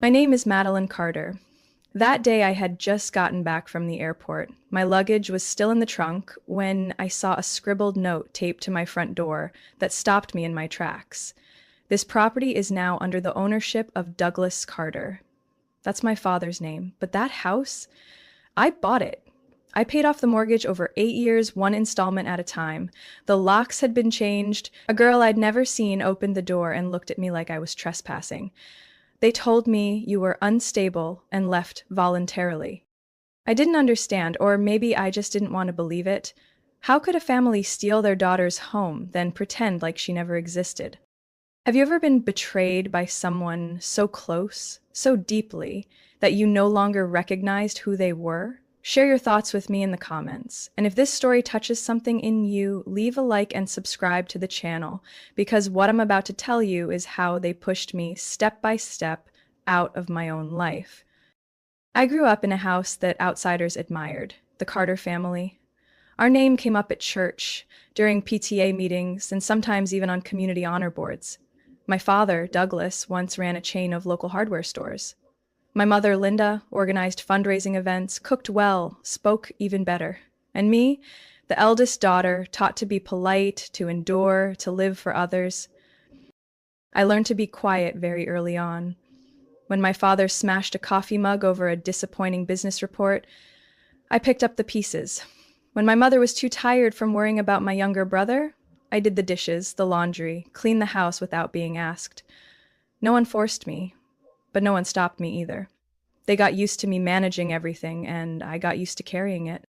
My name is Madeline Carter. That day I had just gotten back from the airport. My luggage was still in the trunk when I saw a scribbled note taped to my front door that stopped me in my tracks. This property is now under the ownership of Douglas Carter. That's my father's name. But that house, I bought it. I paid off the mortgage over 8 years, one installment at a time. The locks had been changed. A girl I'd never seen opened the door and looked at me like I was trespassing. They told me you were unstable and left voluntarily. I didn't understand, or maybe I just didn't want to believe it. How could a family steal their daughter's home, then pretend like she never existed? Have you ever been betrayed by someone so close, so deeply, that you no longer recognized who they were? Share your thoughts with me in the comments. And if this story touches something in you, leave a like and subscribe to the channel, because what I'm about to tell you is how they pushed me step by step out of my own life. I grew up in a house that outsiders admired, the Carter family. Our name came up at church, during PTA meetings, and sometimes even on community honor boards. My father, Douglas, once ran a chain of local hardware stores. My mother, Linda, organized fundraising events, cooked well, spoke even better. And me, the eldest daughter, taught to be polite, to endure, to live for others. I learned to be quiet very early on. When my father smashed a coffee mug over a disappointing business report, I picked up the pieces. When my mother was too tired from worrying about my younger brother, I did the dishes, the laundry, cleaned the house without being asked. No one forced me, but no one stopped me either. They got used to me managing everything, and I got used to carrying it.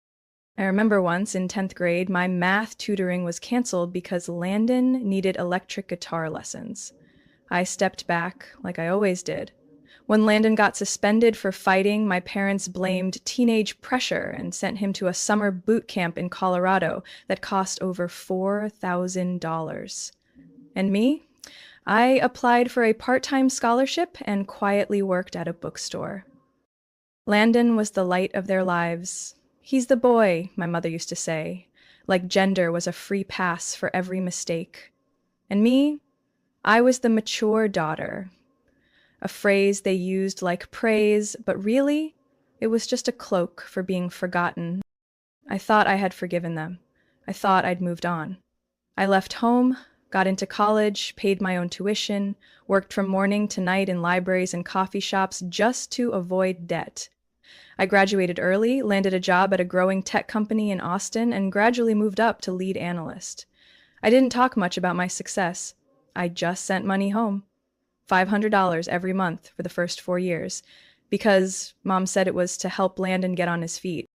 I remember once in 10th grade, my math tutoring was canceled because Landon needed electric guitar lessons. I stepped back, like I always did. When Landon got suspended for fighting, my parents blamed teenage pressure and sent him to a summer boot camp in Colorado that cost over $4,000. And me? I applied for a part-time scholarship and quietly worked at a bookstore. Landon was the light of their lives. He's the boy, my mother used to say, like gender was a free pass for every mistake. And me? I was the mature daughter, a phrase they used like praise, but really, it was just a cloak for being forgotten. I thought I had forgiven them. I thought I'd moved on. I left home, got into college, paid my own tuition, worked from morning to night in libraries and coffee shops just to avoid debt. I graduated early, landed a job at a growing tech company in Austin, and gradually moved up to lead analyst. I didn't talk much about my success. I just sent money home. $500 every month for the first 4 years, because Mom said it was to help Landon get on his feet.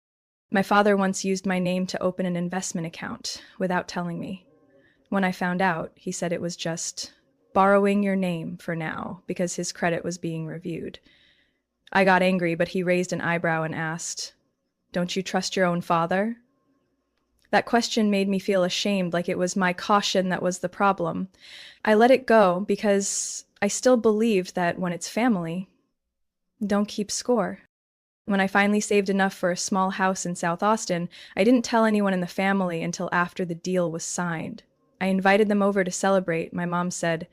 My father once used my name to open an investment account without telling me. When I found out, he said it was just borrowing your name for now because his credit was being reviewed. I got angry, but he raised an eyebrow and asked, "Don't you trust your own father?" That question made me feel ashamed, like it was my caution that was the problem. I let it go because I still believed that when it's family, don't keep score. When I finally saved enough for a small house in South Austin, I didn't tell anyone in the family until after the deal was signed. I invited them over to celebrate. My mom said,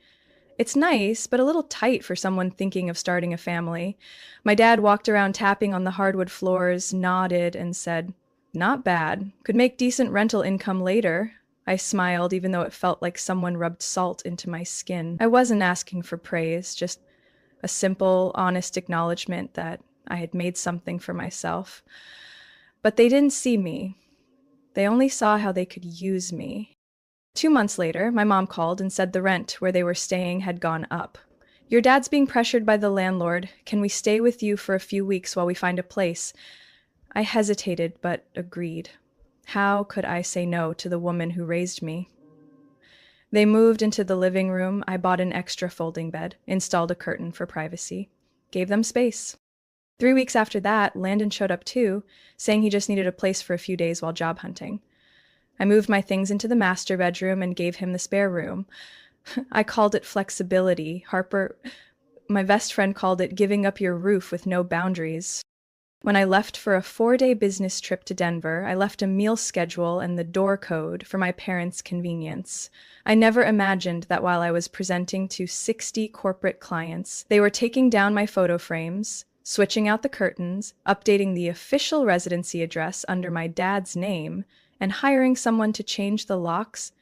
"It's nice, but a little tight for someone thinking of starting a family." My dad walked around tapping on the hardwood floors, nodded, and said, "Not bad. Could make decent rental income later." I smiled, even though it felt like someone rubbed salt into my skin. I wasn't asking for praise, just a simple, honest acknowledgement that I had made something for myself. But they didn't see me. They only saw how they could use me. 2 months later, my mom called and said the rent where they were staying had gone up. "Your dad's being pressured by the landlord. Can we stay with you for a few weeks while we find a place?" I hesitated, but agreed. How could I say no to the woman who raised me? They moved into the living room. I bought an extra folding bed, installed a curtain for privacy, gave them space. 3 weeks after that, Landon showed up too, saying he just needed a place for a few days while job hunting. I moved my things into the master bedroom and gave him the spare room. I called it flexibility. My best friend called it giving up your roof with no boundaries. When I left for a 4-day business trip to Denver, I left a meal schedule and the door code for my parents' convenience. I never imagined that while I was presenting to 60 corporate clients, they were taking down my photo frames, switching out the curtains, updating the official residency address under my dad's name, and hiring someone to change the locks.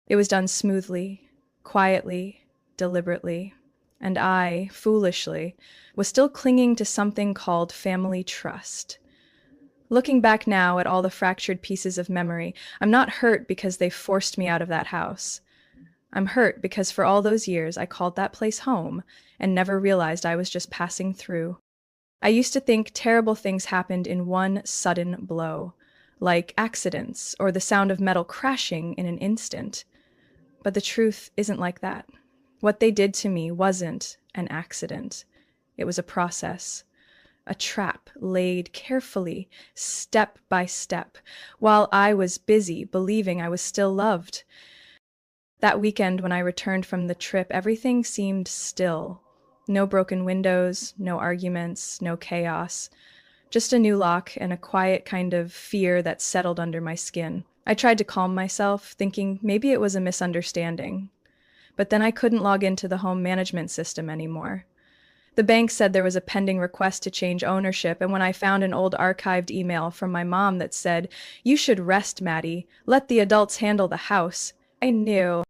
It was done smoothly, quietly, deliberately, and I, foolishly, was still clinging to something called family trust. Looking back now at all the fractured pieces of memory, I'm not hurt because they forced me out of that house. I'm hurt because for all those years I called that place home and never realized I was just passing through. I used to think terrible things happened in one sudden blow, like accidents or the sound of metal crashing in an instant. But the truth isn't like that. What they did to me wasn't an accident. It was a process, a trap laid carefully, step by step, while I was busy believing I was still loved. That weekend when I returned from the trip, everything seemed still. No broken windows, no arguments, no chaos. Just a new lock and a quiet kind of fear that settled under my skin. I tried to calm myself, thinking maybe it was a misunderstanding. But then I couldn't log into the home management system anymore. The bank said there was a pending request to change ownership, and when I found an old archived email from my mom that said, "You should rest, Maddie. Let the adults handle the house," I knew.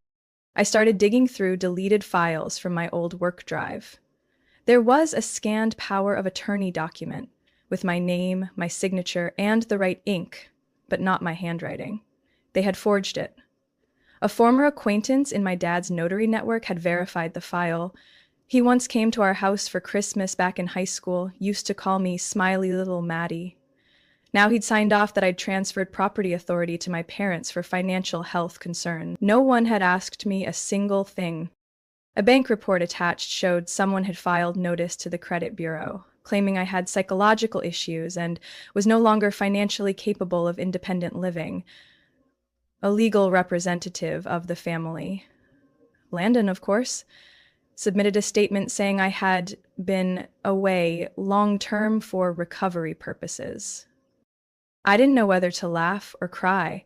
I started digging through deleted files from my old work drive. There was a scanned power of attorney document with my name, my signature, and the right ink, but not my handwriting. They had forged it. A former acquaintance in my dad's notary network had verified the file. He once came to our house for Christmas back in high school, used to call me smiley little Maddie. Now he'd signed off that I'd transferred property authority to my parents for financial health concerns. No one had asked me a single thing. A bank report attached showed someone had filed notice to the credit bureau, claiming I had psychological issues and was no longer financially capable of independent living. A legal representative of the family, Landon, of course, submitted a statement saying I had been away long-term for recovery purposes. I didn't know whether to laugh or cry.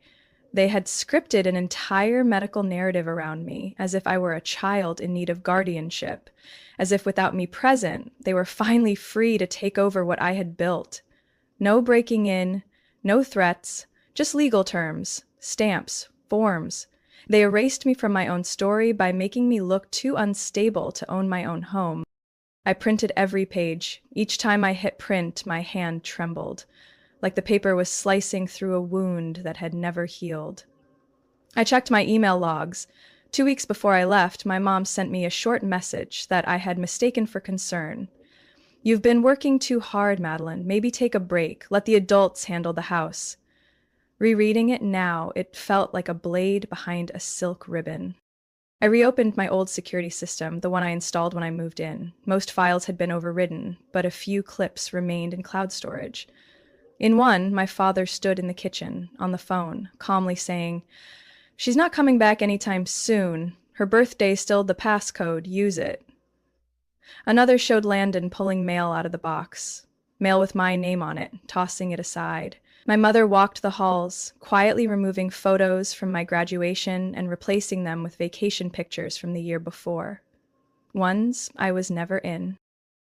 They had scripted an entire medical narrative around me, as if I were a child in need of guardianship, as if without me present, they were finally free to take over what I had built. No breaking in, no threats, just legal terms, stamps, forms. They erased me from my own story by making me look too unstable to own my own home. I printed every page. Each time I hit print, my hand trembled, like the paper was slicing through a wound that had never healed. I checked my email logs. 2 weeks before I left, my mom sent me a short message that I had mistaken for concern. "You've been working too hard, Madeline. Maybe take a break. Let the adults handle the house." Rereading it now, it felt like a blade behind a silk ribbon. I reopened my old security system, the one I installed when I moved in. Most files had been overridden, but a few clips remained in cloud storage. In one, my father stood in the kitchen, on the phone, calmly saying, "She's not coming back anytime soon. Her birthday's still the passcode. Use it." Another showed Landon pulling mail out of the box. Mail with my name on it, tossing it aside. My mother walked the halls, quietly removing photos from my graduation and replacing them with vacation pictures from the year before. Ones I was never in.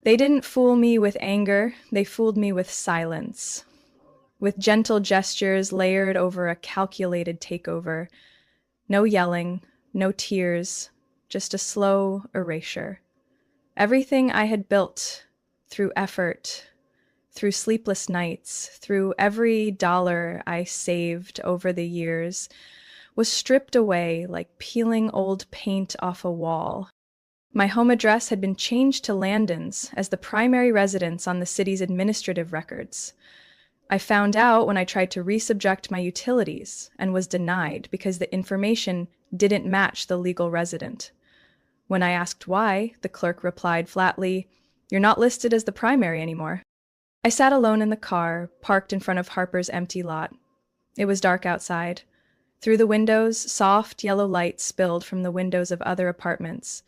They didn't fool me with anger, they fooled me with silence. With gentle gestures layered over a calculated takeover. No yelling, no tears, just a slow erasure. Everything I had built through effort, through sleepless nights, through every dollar I saved over the years, was stripped away like peeling old paint off a wall. My home address had been changed to Landon's as the primary residence on the city's administrative records. I found out when I tried to resubject my utilities and was denied because the information didn't match the legal resident. When I asked why, the clerk replied flatly, "You're not listed as the primary anymore." I sat alone in the car, parked in front of Harper's empty lot. It was dark outside. Through the windows, soft yellow light spilled from the windows of other apartments.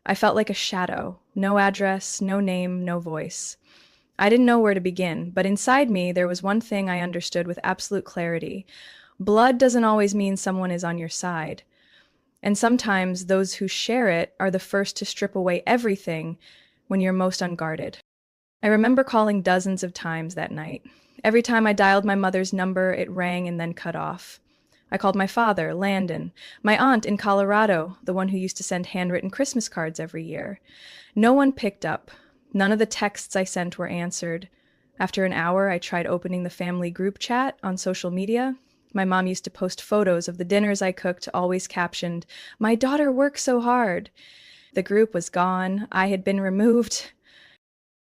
I felt like a shadow, no address, no name, no voice. I didn't know where to begin, but inside me there was one thing I understood with absolute clarity. Blood doesn't always mean someone is on your side. And sometimes those who share it are the first to strip away everything when you're most unguarded. I remember calling dozens of times that night. Every time I dialed my mother's number, it rang and then cut off. I called my father, Landon, my aunt in Colorado, the one who used to send handwritten Christmas cards every year. No one picked up. None of the texts I sent were answered. After an hour, I tried opening the family group chat on social media. My mom used to post photos of the dinners I cooked, always captioned, "My daughter works so hard." The group was gone. I had been removed.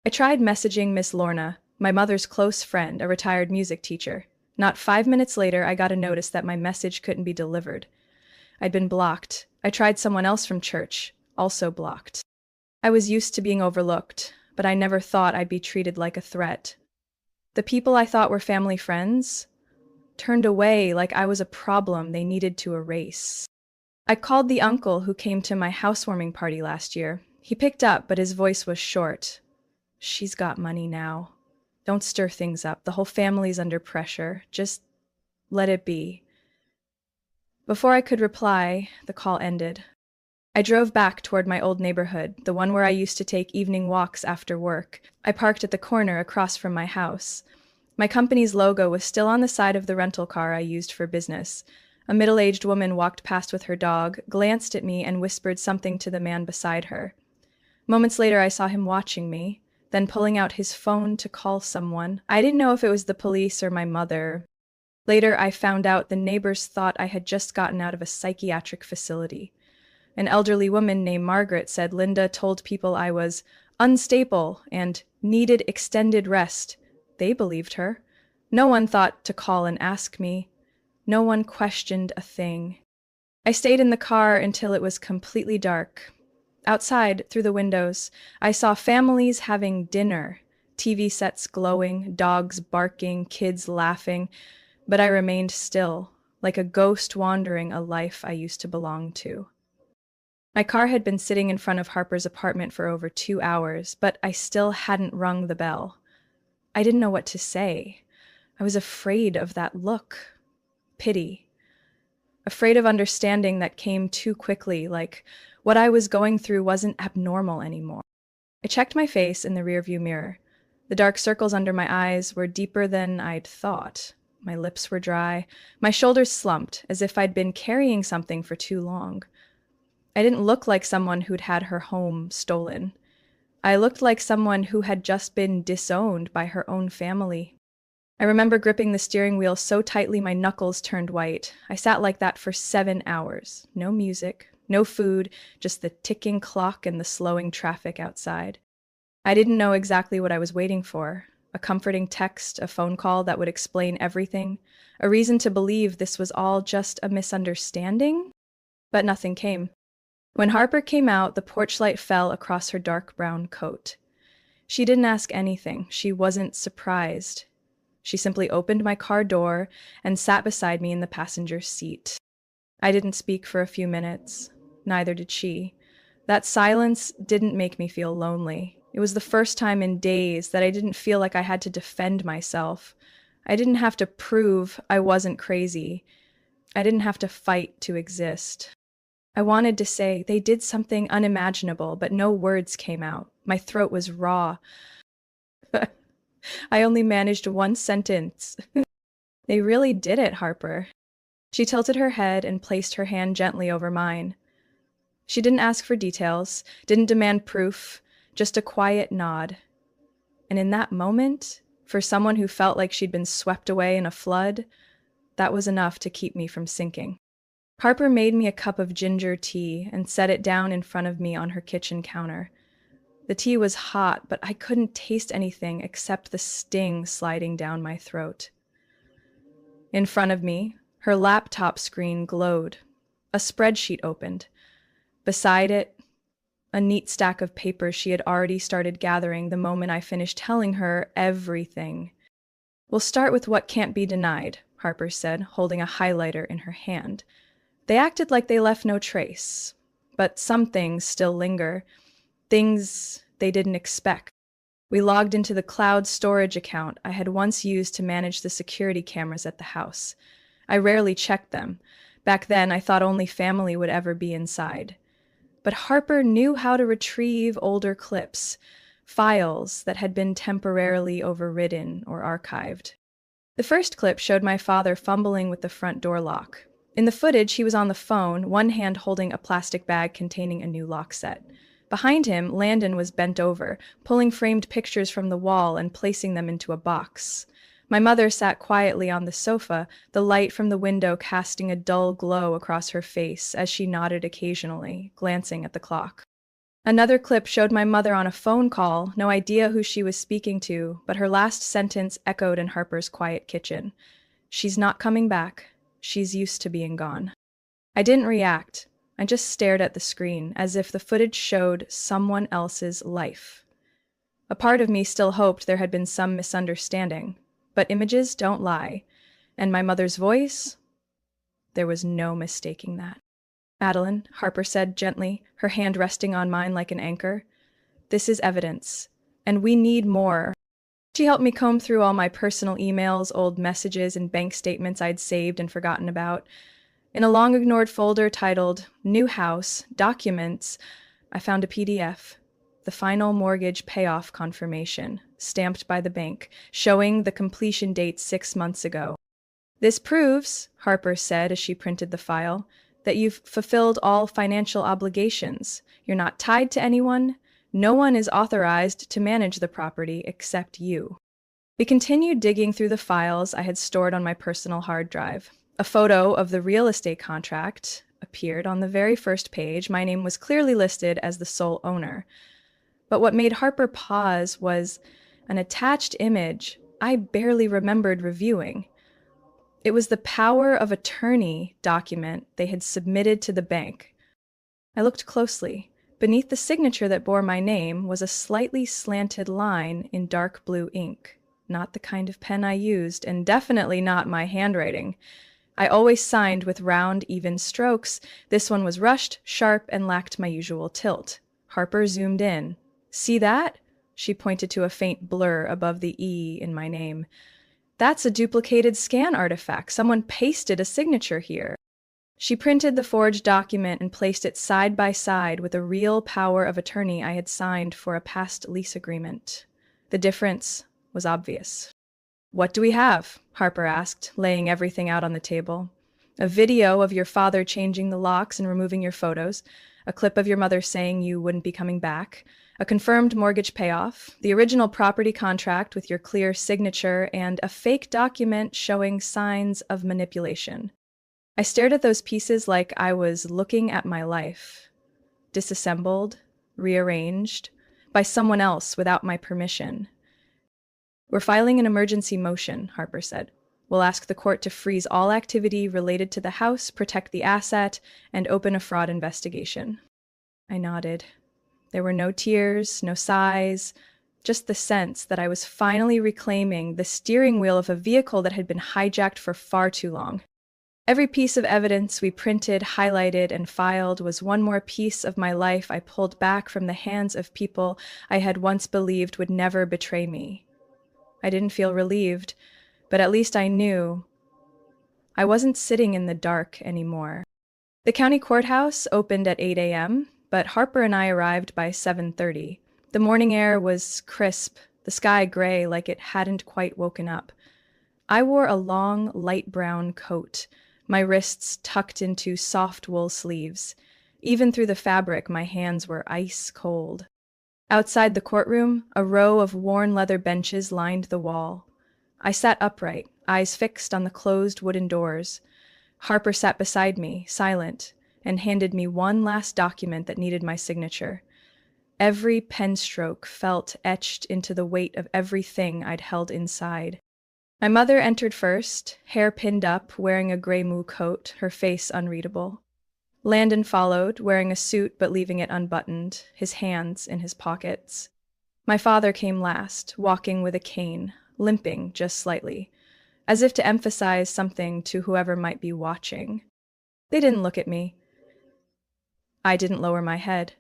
I tried messaging Miss Lorna, my mother's close friend, a retired music teacher. Not 5 minutes later, I got a notice that my message couldn't be delivered. I'd been blocked. I tried someone else from church, also blocked. I was used to being overlooked, but I never thought I'd be treated like a threat. The people I thought were family friends turned away like I was a problem they needed to erase. I called the uncle who came to my housewarming party last year. He picked up, but his voice was short. "She's got money now. Don't stir things up. The whole family's under pressure. Just let it be." Before I could reply, the call ended. I drove back toward my old neighborhood, the one where I used to take evening walks after work. I parked at the corner across from my house. My company's logo was still on the side of the rental car I used for business. A middle-aged woman walked past with her dog, glanced at me, and whispered something to the man beside her. Moments later, I saw him watching me, then pulling out his phone to call someone. I didn't know if it was the police or my mother. Later, I found out the neighbors thought I had just gotten out of a psychiatric facility. An elderly woman named Margaret said Linda told people I was unstable and needed extended rest. They believed her. No one thought to call and ask me. No one questioned a thing. I stayed in the car until it was completely dark. Outside, through the windows, I saw families having dinner, TV sets glowing, dogs barking, kids laughing, but I remained still, like a ghost wandering a life I used to belong to. My car had been sitting in front of Harper's apartment for over 2 hours, but I still hadn't rung the bell. I didn't know what to say. I was afraid of that look. Pity. Afraid of understanding that came too quickly, like what I was going through wasn't abnormal anymore. I checked my face in the rearview mirror. The dark circles under my eyes were deeper than I'd thought. My lips were dry. My shoulders slumped, as if I'd been carrying something for too long. I didn't look like someone who'd had her home stolen. I looked like someone who had just been disowned by her own family. I remember gripping the steering wheel so tightly my knuckles turned white. I sat like that for 7 hours. No music, no food, just the ticking clock and the slowing traffic outside. I didn't know exactly what I was waiting for. A comforting text, a phone call that would explain everything, a reason to believe this was all just a misunderstanding? But nothing came. When Harper came out, the porch light fell across her dark brown coat. She didn't ask anything. She wasn't surprised. She simply opened my car door and sat beside me in the passenger seat. I didn't speak for a few minutes. Neither did she. That silence didn't make me feel lonely. It was the first time in days that I didn't feel like I had to defend myself. I didn't have to prove I wasn't crazy. I didn't have to fight to exist. I wanted to say they did something unimaginable, but no words came out. My throat was raw. I only managed one sentence. "They really did it, Harper." She tilted her head and placed her hand gently over mine. She didn't ask for details, didn't demand proof, just a quiet nod. And in that moment, for someone who felt like she'd been swept away in a flood, that was enough to keep me from sinking. Harper made me a cup of ginger tea and set it down in front of me on her kitchen counter. The tea was hot, but I couldn't taste anything except the sting sliding down my throat. In front of me, her laptop screen glowed. A spreadsheet opened. Beside it, a neat stack of papers she had already started gathering the moment I finished telling her everything. "We'll start with what can't be denied," Harper said, holding a highlighter in her hand. They acted like they left no trace, but some things still linger. Things they didn't expect. We logged into the cloud storage account I had once used to manage the security cameras at the house. I rarely checked them. Back then, I thought only family would ever be inside. But Harper knew how to retrieve older clips, files that had been temporarily overridden or archived. The first clip showed my father fumbling with the front door lock. In the footage, he was on the phone, one hand holding a plastic bag containing a new lock set. Behind him, Landon was bent over, pulling framed pictures from the wall and placing them into a box. My mother sat quietly on the sofa, the light from the window casting a dull glow across her face as she nodded occasionally, glancing at the clock. Another clip showed my mother on a phone call, no idea who she was speaking to, but her last sentence echoed in Harper's quiet kitchen. "She's not coming back. She's used to being gone." I didn't react. I just stared at the screen, as if the footage showed someone else's life. A part of me still hoped there had been some misunderstanding, but images don't lie. And my mother's voice? There was no mistaking that. "Madeline," Harper said gently, her hand resting on mine like an anchor, "this is evidence, and we need more." She helped me comb through all my personal emails, old messages, and bank statements I'd saved and forgotten about. In a long-ignored folder titled New House, Documents, I found a PDF, the final mortgage payoff confirmation, stamped by the bank, showing the completion date 6 months ago. "This proves," Harper said as she printed the file, "that you've fulfilled all financial obligations. You're not tied to anyone. No one is authorized to manage the property except you." We continued digging through the files I had stored on my personal hard drive. A photo of the real estate contract appeared on the very first page. My name was clearly listed as the sole owner. But what made Harper pause was an attached image I barely remembered reviewing. It was the power of attorney document they had submitted to the bank. I looked closely. Beneath the signature that bore my name was a slightly slanted line in dark blue ink. Not the kind of pen I used, and definitely not my handwriting. I always signed with round, even strokes. This one was rushed, sharp, and lacked my usual tilt. Harper zoomed in. "See that?" She pointed to a faint blur above the E in my name. "That's a duplicated scan artifact. Someone pasted a signature here." She printed the forged document and placed it side by side with a real power of attorney I had signed for a past lease agreement. The difference was obvious. "What do we have?" Harper asked, laying everything out on the table. "A video of your father changing the locks and removing your photos, a clip of your mother saying you wouldn't be coming back, a confirmed mortgage payoff, the original property contract with your clear signature, and a fake document showing signs of manipulation." I stared at those pieces like I was looking at my life, disassembled, rearranged, by someone else without my permission. "We're filing an emergency motion," Harper said. "We'll ask the court to freeze all activity related to the house, protect the asset, and open a fraud investigation." I nodded. There were no tears, no sighs, just the sense that I was finally reclaiming the steering wheel of a vehicle that had been hijacked for far too long. Every piece of evidence we printed, highlighted, and filed was one more piece of my life I pulled back from the hands of people I had once believed would never betray me. I didn't feel relieved, but at least I knew I wasn't sitting in the dark anymore. The county courthouse opened at 8 a.m., but Harper and I arrived by 7:30. The morning air was crisp, the sky gray like it hadn't quite woken up. I wore a long, light brown coat, my wrists tucked into soft wool sleeves. Even through the fabric, my hands were ice cold. Outside the courtroom, a row of worn leather benches lined the wall. I sat upright, eyes fixed on the closed wooden doors. Harper sat beside me, silent, and handed me one last document that needed my signature. Every pen stroke felt etched into the weight of everything I'd held inside. My mother entered first, hair pinned up, wearing a gray moo coat, her face unreadable. Landon followed, wearing a suit but leaving it unbuttoned, his hands in his pockets. My father came last, walking with a cane, limping just slightly, as if to emphasize something to whoever might be watching. They didn't look at me. I didn't lower my head.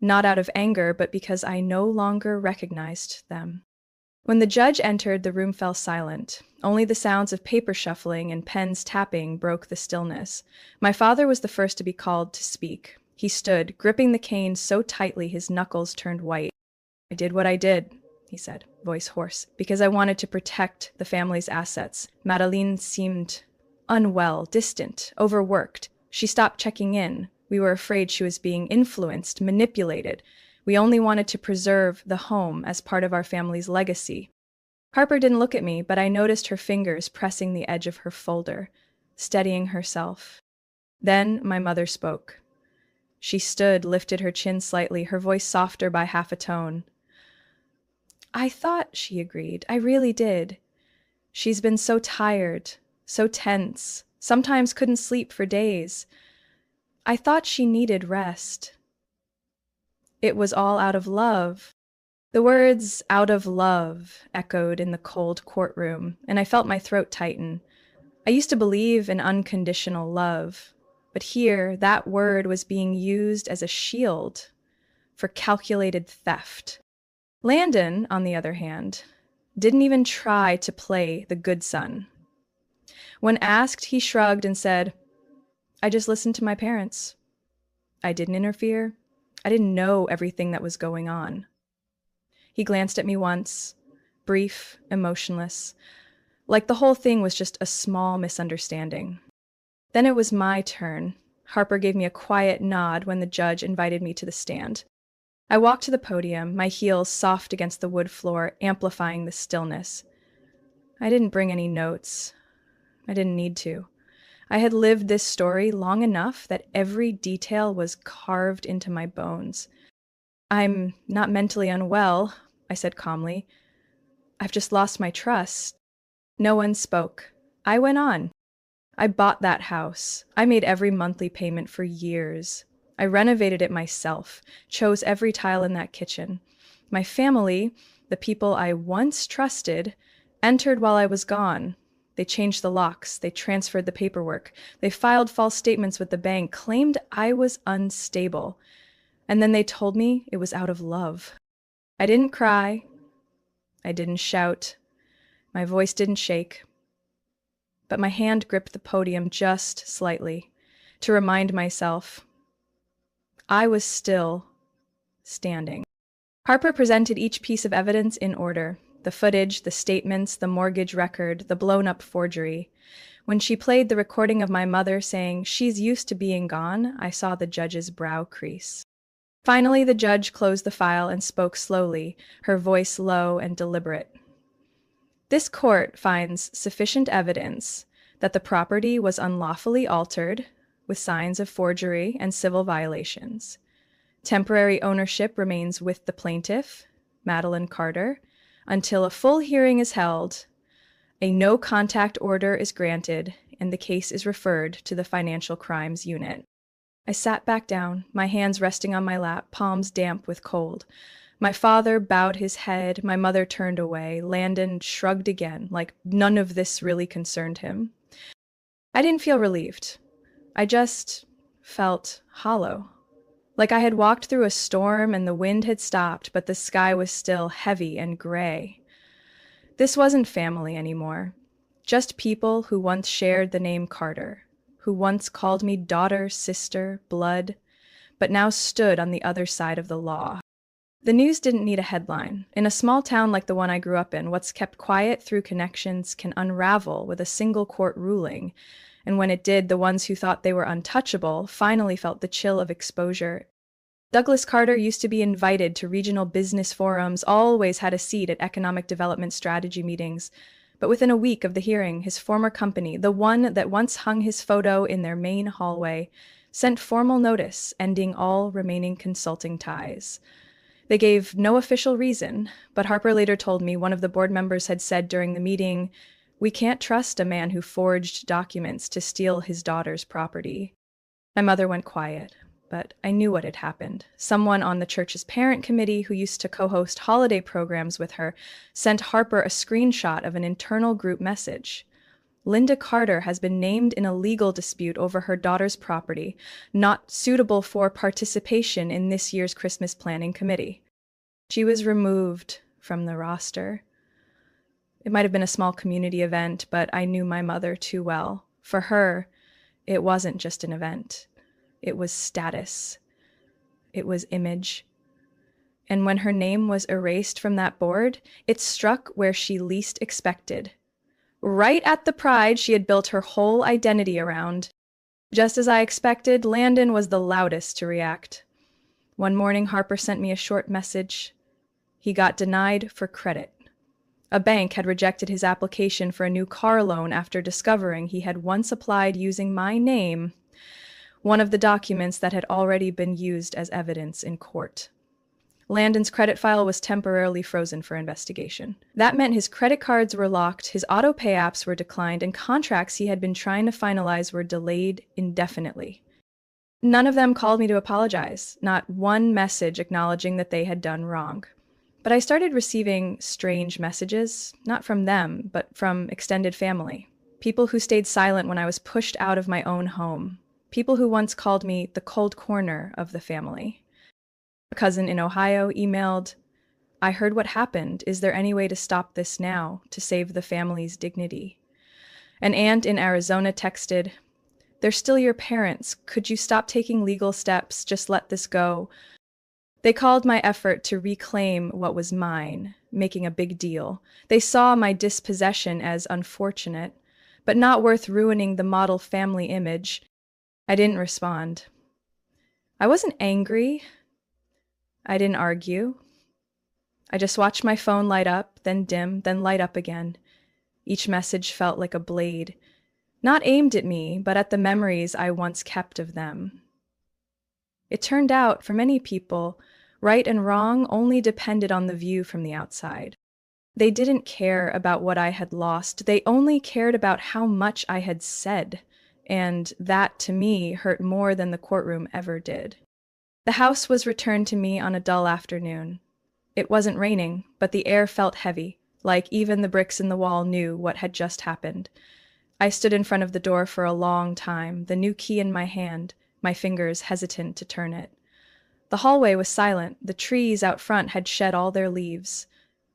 not out of anger, but because I no longer recognized them. When the judge entered, the room fell silent. Only the sounds of paper shuffling and pens tapping broke the stillness. My father was the first to be called to speak. He stood, gripping the cane so tightly his knuckles turned white. "I did what I did," he said, voice hoarse, "because I wanted to protect the family's assets." Madeline seemed unwell, distant, overworked. She stopped checking in. We were afraid she was being influenced, manipulated. We only wanted to preserve the home as part of our family's legacy. Harper didn't look at me, but I noticed her fingers pressing the edge of her folder, steadying herself. Then my mother spoke. She stood, lifted her chin slightly, her voice softer by half a tone. "I thought," she agreed, "I really did. She's been so tired, so tense, sometimes couldn't sleep for days. I thought she needed rest. It was all out of love." The words "out of love" echoed in the cold courtroom, and I felt my throat tighten. I used to believe in unconditional love, but here that word was being used as a shield for calculated theft. Landon, on the other hand, didn't even try to play the good son. When asked, he shrugged and said, "I just listened to my parents. I didn't interfere. I didn't know everything that was going on." He glanced at me once, brief, emotionless, like the whole thing was just a small misunderstanding. Then it was my turn. Harper gave me a quiet nod when the judge invited me to the stand. I walked to the podium, my heels soft against the wood floor, amplifying the stillness. I didn't bring any notes. I didn't need to. I had lived this story long enough that every detail was carved into my bones. "I'm not mentally unwell," I said calmly. "I've just lost my trust." No one spoke. I went on. "I bought that house. I made every monthly payment for years. I renovated it myself, chose every tile in that kitchen. My family, the people I once trusted, entered while I was gone. They changed the locks, they transferred the paperwork, they filed false statements with the bank, claimed I was unstable. And then they told me it was out of love." I didn't cry. I didn't shout. My voice didn't shake. But my hand gripped the podium just slightly to remind myself I was still standing. Harper presented each piece of evidence in order: the footage, the statements, the mortgage record, the blown-up forgery. When she played the recording of my mother saying, "She's used to being gone," I saw the judge's brow crease. Finally, the judge closed the file and spoke slowly, her voice low and deliberate. "This court finds sufficient evidence that the property was unlawfully altered, with signs of forgery and civil violations. Temporary ownership remains with the plaintiff, Madeline Carter, until a full hearing is held, a no-contact order is granted, and the case is referred to the Financial Crimes Unit." I sat back down, my hands resting on my lap, palms damp with cold. My father bowed his head, my mother turned away. Landon shrugged again, like none of this really concerned him. I didn't feel relieved. I just felt hollow. Like I had walked through a storm and the wind had stopped, but the sky was still heavy and gray. This wasn't family anymore. Just people who once shared the name Carter, who once called me daughter, sister, blood, but now stood on the other side of the law. The news didn't need a headline. In a small town like the one I grew up in, what's kept quiet through connections can unravel with a single court ruling. And when it did, the ones who thought they were untouchable finally felt the chill of exposure. Douglas Carter used to be invited to regional business forums, always had a seat at economic development strategy meetings. But within a week of the hearing, his former company, the one that once hung his photo in their main hallway, sent formal notice ending all remaining consulting ties. They gave no official reason, but Harper later told me one of the board members had said during the meeting, "We can't trust a man who forged documents to steal his daughter's property." My mother went quiet, but I knew what had happened. Someone on the church's parent committee who used to co-host holiday programs with her sent Harper a screenshot of an internal group message. Linda Carter has been named in a legal dispute over her daughter's property, not suitable for participation in this year's Christmas planning committee. She was removed from the roster. It might have been a small community event, but I knew my mother too well. For her, it wasn't just an event. It was status. It was image. And when her name was erased from that board, it struck where she least expected. Right at the pride she had built her whole identity around. Just as I expected, Landon was the loudest to react. One morning, Harper sent me a short message. He got denied for credit. A bank had rejected his application for a new car loan after discovering he had once applied using my name, one of the documents that had already been used as evidence in court. Landon's credit file was temporarily frozen for investigation. That meant his credit cards were locked, his auto pay apps were declined, and contracts he had been trying to finalize were delayed indefinitely. None of them called me to apologize, not one message acknowledging that they had done wrong. But I started receiving strange messages, not from them, but from extended family. People who stayed silent when I was pushed out of my own home. People who once called me the cold corner of the family. A cousin in Ohio emailed, "I heard what happened. Is there any way to stop this now, to save the family's dignity?" An aunt in Arizona texted, "They're still your parents. Could you stop taking legal steps? Just let this go." They called my effort to reclaim what was mine, making a big deal. They saw my dispossession as unfortunate, but not worth ruining the model family image. I didn't respond. I wasn't angry. I didn't argue. I just watched my phone light up, then dim, then light up again. Each message felt like a blade, not aimed at me, but at the memories I once kept of them. It turned out, for many people, right and wrong only depended on the view from the outside. They didn't care about what I had lost. They only cared about how much I had said, and that, to me, hurt more than the courtroom ever did. The house was returned to me on a dull afternoon. It wasn't raining, but the air felt heavy, like even the bricks in the wall knew what had just happened. I stood in front of the door for a long time, the new key in my hand, my fingers hesitant to turn it. The hallway was silent. The trees out front had shed all their leaves.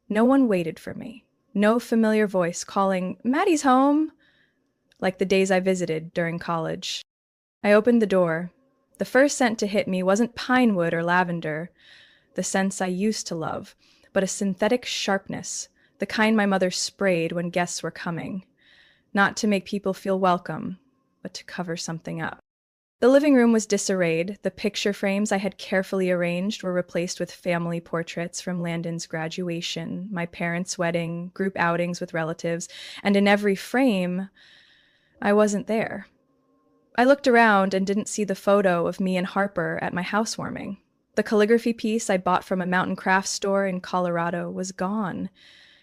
No one waited for me. No familiar voice calling, "Maddie's home," like the days I visited during college. I opened the door. The first scent to hit me wasn't pine wood or lavender, the scents I used to love, but a synthetic sharpness, the kind my mother sprayed when guests were coming. Not to make people feel welcome, but to cover something up. The living room was disarrayed. The picture frames I had carefully arranged were replaced with family portraits from Landon's graduation, my parents' wedding, group outings with relatives, and in every frame, I wasn't there. I looked around and didn't see the photo of me and Harper at my housewarming. The calligraphy piece I bought from a mountain craft store in Colorado was gone.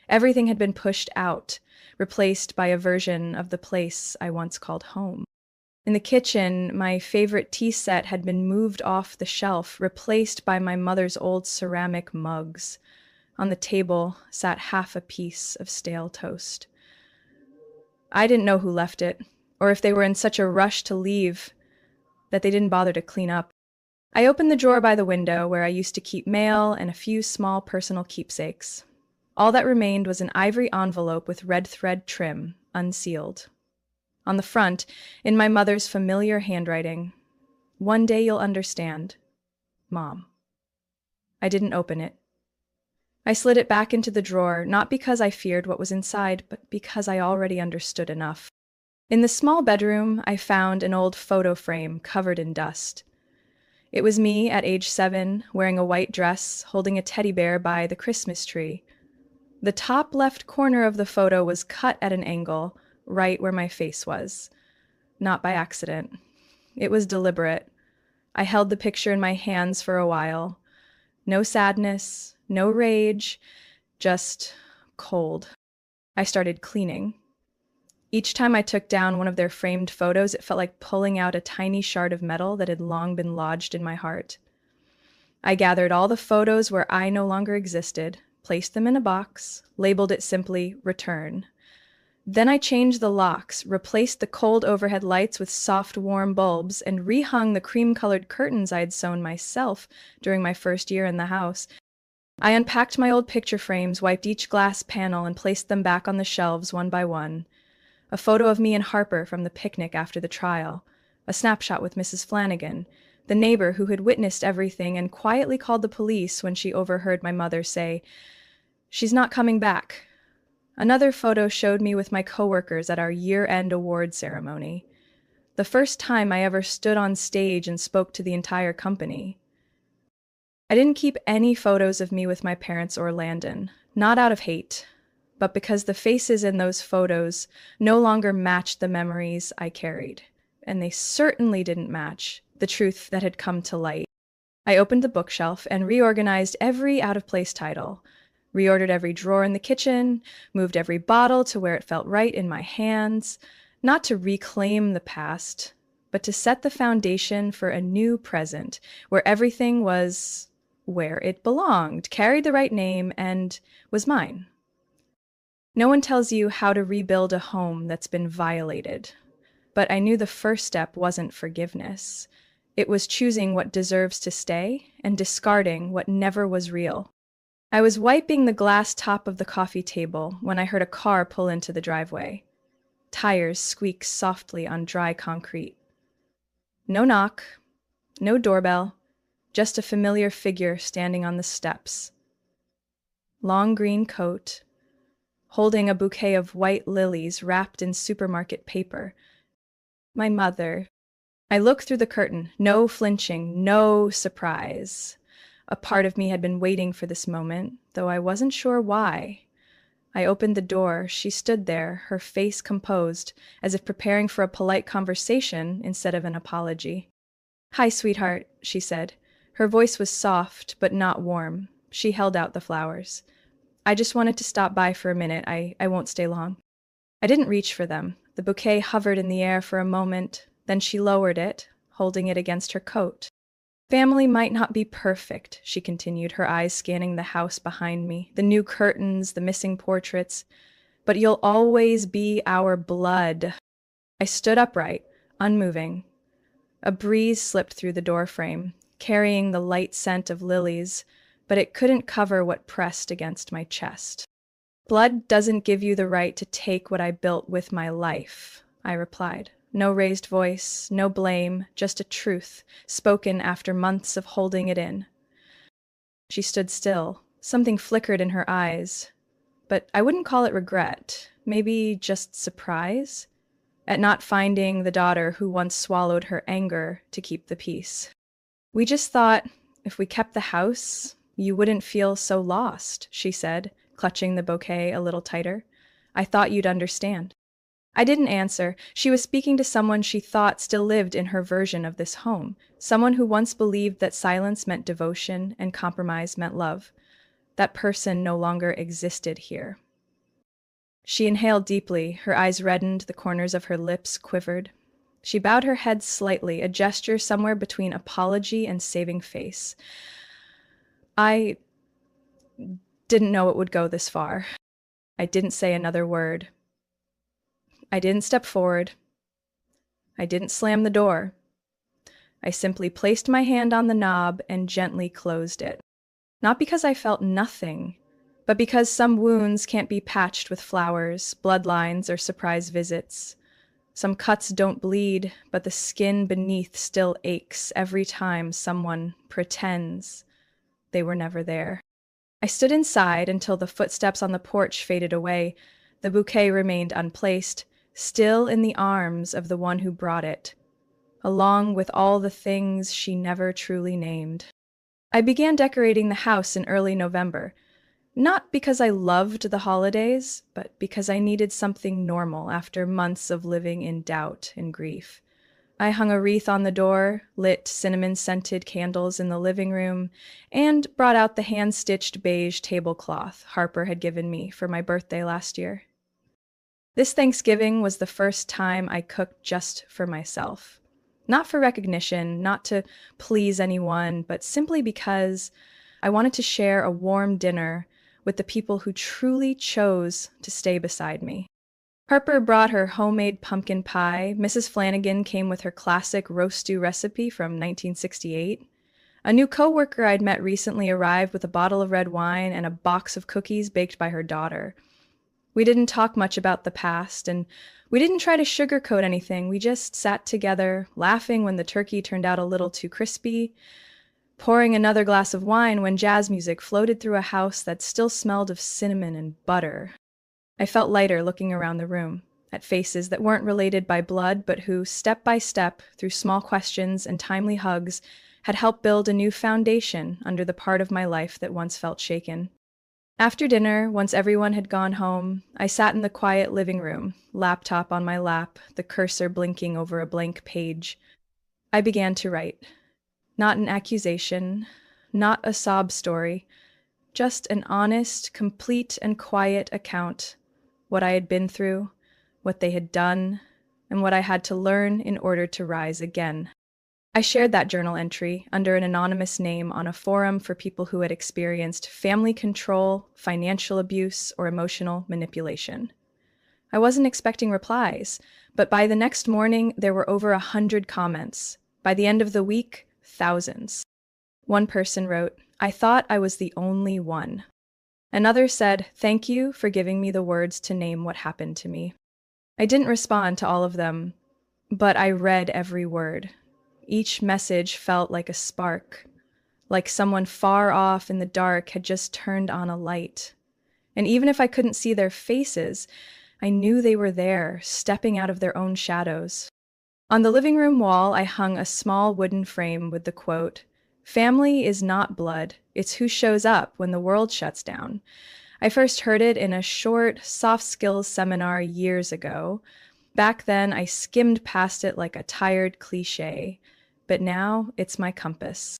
Everything had been pushed out, replaced by a version of the place I once called home. In the kitchen, my favorite tea set had been moved off the shelf, replaced by my mother's old ceramic mugs. On the table sat half a piece of stale toast. I didn't know who left it, or if they were in such a rush to leave that they didn't bother to clean up. I opened the drawer by the window where I used to keep mail and a few small personal keepsakes. All that remained was an ivory envelope with red thread trim, unsealed. On the front, in my mother's familiar handwriting, "One day you'll understand, Mom." I didn't open it. I slid it back into the drawer, not because I feared what was inside, but because I already understood enough. In the small bedroom, I found an old photo frame covered in dust. It was me at age 7, wearing a white dress, holding a teddy bear by the Christmas tree. The top left corner of the photo was cut at an angle, right where my face was. Not by accident. It was deliberate. I held the picture in my hands for a while. No sadness, no rage, just cold. I started cleaning. Each time I took down one of their framed photos, it felt like pulling out a tiny shard of metal that had long been lodged in my heart. I gathered all the photos where I no longer existed, placed them in a box, labeled it simply "Return." Then I changed the locks, replaced the cold overhead lights with soft, warm bulbs, and rehung the cream-colored curtains I had sewn myself during my first year in the house. I unpacked my old picture frames, wiped each glass panel, and placed them back on the shelves one by one. A photo of me and Harper from the picnic after the trial, a snapshot with Mrs. Flanagan, the neighbor who had witnessed everything and quietly called the police when she overheard my mother say, "She's not coming back." Another photo showed me with my coworkers at our year-end award ceremony. The first time I ever stood on stage and spoke to the entire company. I didn't keep any photos of me with my parents or Landon, not out of hate, but because the faces in those photos no longer matched the memories I carried, and they certainly didn't match the truth that had come to light. I opened the bookshelf and reorganized every out-of-place title, reordered every drawer in the kitchen, moved every bottle to where it felt right in my hands, not to reclaim the past, but to set the foundation for a new present where everything was where it belonged, carried the right name, and was mine. No one tells you how to rebuild a home that's been violated, but I knew the first step wasn't forgiveness. It was choosing what deserves to stay and discarding what never was real. I was wiping the glass top of the coffee table when I heard a car pull into the driveway. Tires squeaked softly on dry concrete. No knock, no doorbell, just a familiar figure standing on the steps. Long green coat, holding a bouquet of white lilies wrapped in supermarket paper. My mother. I looked through the curtain, no flinching, no surprise. A part of me had been waiting for this moment, though I wasn't sure why. I opened the door. She stood there, her face composed, as if preparing for a polite conversation instead of an apology. "Hi, sweetheart," she said. Her voice was soft, but not warm. She held out the flowers. "I just wanted to stop by for a minute. I won't stay long." I didn't reach for them. The bouquet hovered in the air for a moment, then she lowered it, holding it against her coat. "Family might not be perfect," she continued, her eyes scanning the house behind me, the new curtains, the missing portraits, "but you'll always be our blood." I stood upright, unmoving. A breeze slipped through the doorframe, carrying the light scent of lilies, but it couldn't cover what pressed against my chest. "Blood doesn't give you the right to take what I built with my life," I replied. No raised voice, no blame, just a truth, spoken after months of holding it in. She stood still. Something flickered in her eyes, but I wouldn't call it regret, maybe just surprise, at not finding the daughter who once swallowed her anger to keep the peace. "We just thought if we kept the house, you wouldn't feel so lost," she said, clutching the bouquet a little tighter. "I thought you'd understand." I didn't answer. She was speaking to someone she thought still lived in her version of this home, someone who once believed that silence meant devotion and compromise meant love. That person no longer existed here. She inhaled deeply, her eyes reddened, the corners of her lips quivered. She bowed her head slightly, a gesture somewhere between apology and saving face. "I didn't know it would go this far." I didn't say another word. I didn't step forward. I didn't slam the door. I simply placed my hand on the knob and gently closed it. Not because I felt nothing, but because some wounds can't be patched with flowers, bloodlines, or surprise visits. Some cuts don't bleed, but the skin beneath still aches every time someone pretends they were never there. I stood inside until the footsteps on the porch faded away. The bouquet remained unplaced, still in the arms of the one who brought it, along with all the things she never truly named. I began decorating the house in early November, not because I loved the holidays, but because I needed something normal after months of living in doubt and grief. I hung a wreath on the door, lit cinnamon-scented candles in the living room, and brought out the hand-stitched beige tablecloth Harper had given me for my birthday last year. This Thanksgiving was the first time I cooked just for myself. Not for recognition, not to please anyone, but simply because I wanted to share a warm dinner with the people who truly chose to stay beside me. Harper brought her homemade pumpkin pie. Mrs. Flanagan came with her classic roast stew recipe from 1968. A new coworker I'd met recently arrived with a bottle of red wine and a box of cookies baked by her daughter. We didn't talk much about the past, and we didn't try to sugarcoat anything. We just sat together, laughing when the turkey turned out a little too crispy, pouring another glass of wine when jazz music floated through a house that still smelled of cinnamon and butter. I felt lighter looking around the room, at faces that weren't related by blood, but who, step by step, through small questions and timely hugs, had helped build a new foundation under the part of my life that once felt shaken. After dinner, once everyone had gone home, I sat in the quiet living room, laptop on my lap, the cursor blinking over a blank page. I began to write. Not an accusation, not a sob story, just an honest, complete, and quiet account. What I had been through, what they had done, and what I had to learn in order to rise again. I shared that journal entry under an anonymous name on a forum for people who had experienced family control, financial abuse, or emotional manipulation. I wasn't expecting replies, but by the next morning, there were over 100 comments. By the end of the week, thousands. One person wrote, "I thought I was the only one." Another said, "Thank you for giving me the words to name what happened to me." I didn't respond to all of them, but I read every word. Each message felt like a spark, like someone far off in the dark had just turned on a light. And even if I couldn't see their faces, I knew they were there, stepping out of their own shadows. On the living room wall, I hung a small wooden frame with the quote, "Family is not blood, it's who shows up when the world shuts down." I first heard it in a short, soft skills seminar years ago. Back then, I skimmed past it like a tired cliche, but now it's my compass.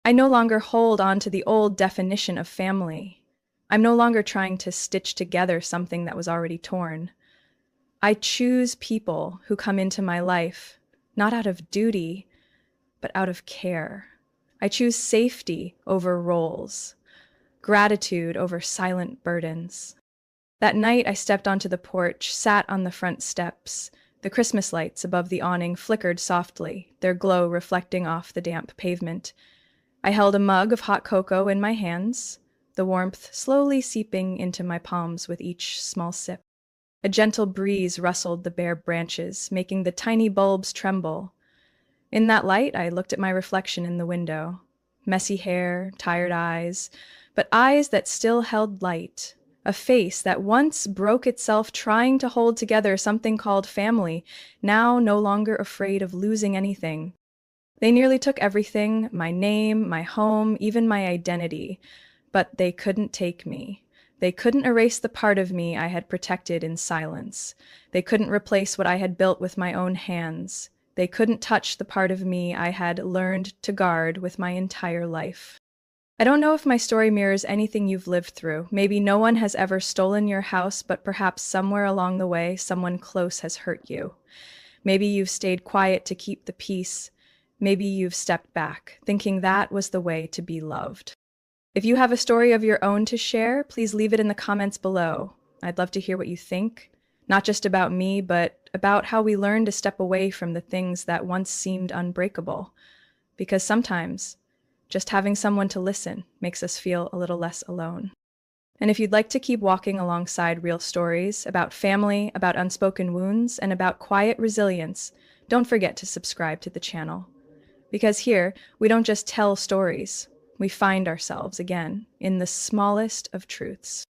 I no longer hold on to the old definition of family. I'm no longer trying to stitch together something that was already torn. I choose people who come into my life, not out of duty, but out of care. I choose safety over roles, gratitude over silent burdens. That night, I stepped onto the porch, sat on the front steps. The Christmas lights above the awning flickered softly, their glow reflecting off the damp pavement. I held a mug of hot cocoa in my hands, the warmth slowly seeping into my palms with each small sip. A gentle breeze rustled the bare branches, making the tiny bulbs tremble. In that light, I looked at my reflection in the window. Messy hair, tired eyes, but eyes that still held light. A face that once broke itself trying to hold together something called family, now no longer afraid of losing anything. They nearly took everything, my name, my home, even my identity, but they couldn't take me. They couldn't erase the part of me I had protected in silence. They couldn't replace what I had built with my own hands. They couldn't touch the part of me I had learned to guard with my entire life. I don't know if my story mirrors anything you've lived through. Maybe no one has ever stolen your house, but perhaps somewhere along the way, someone close has hurt you. Maybe you've stayed quiet to keep the peace. Maybe you've stepped back, thinking that was the way to be loved. If you have a story of your own to share, please leave it in the comments below. I'd love to hear what you think, not just about me, but about how we learn to step away from the things that once seemed unbreakable. Because sometimes, just having someone to listen makes us feel a little less alone. And if you'd like to keep walking alongside real stories about family, about unspoken wounds, and about quiet resilience, don't forget to subscribe to the channel. Because here, we don't just tell stories. We find ourselves again in the smallest of truths.